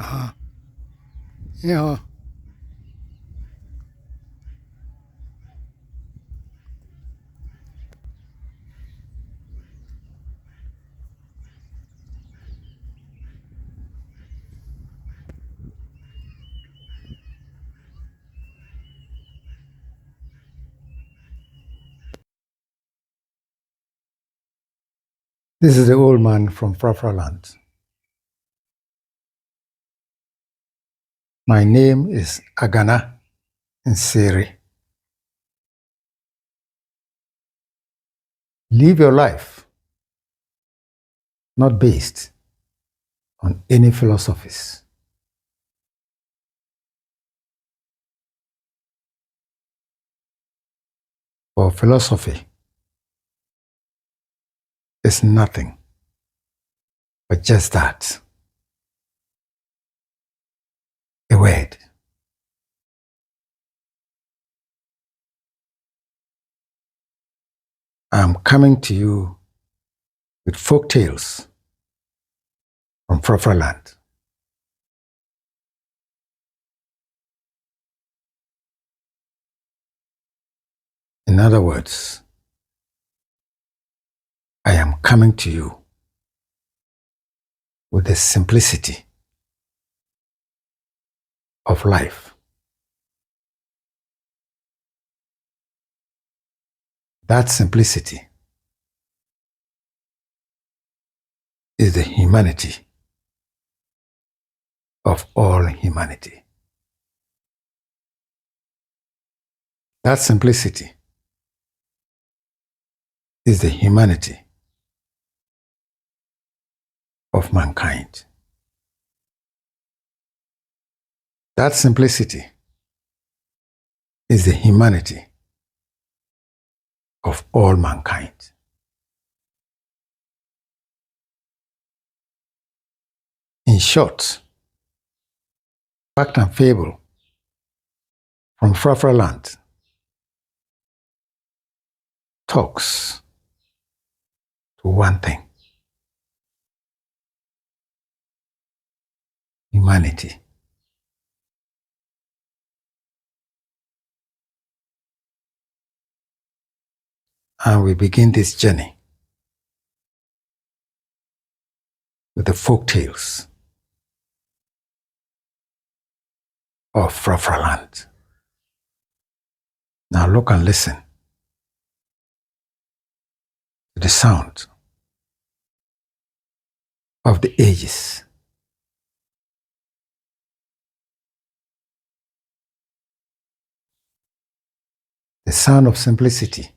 Aha. Yeah. This is the old man from Frafraland. My name is Agana Nseri. Live your life not based on any philosophies. For philosophy is nothing but just that, a word. I'm coming to you with folk tales from Frafraland. In other words, I am coming to you with the simplicity of life. That simplicity is the humanity of all humanity. That simplicity is the humanity of mankind. That simplicity is the humanity of all mankind. In short, fact and fable from Frafraland talks to one thing: humanity. And we begin this journey with the folk tales of Frafraland. Now look and listen to the sound of the ages. The sound of simplicity.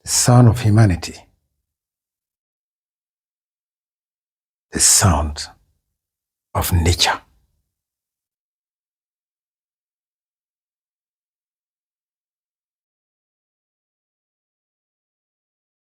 The sound of humanity. The sound of nature.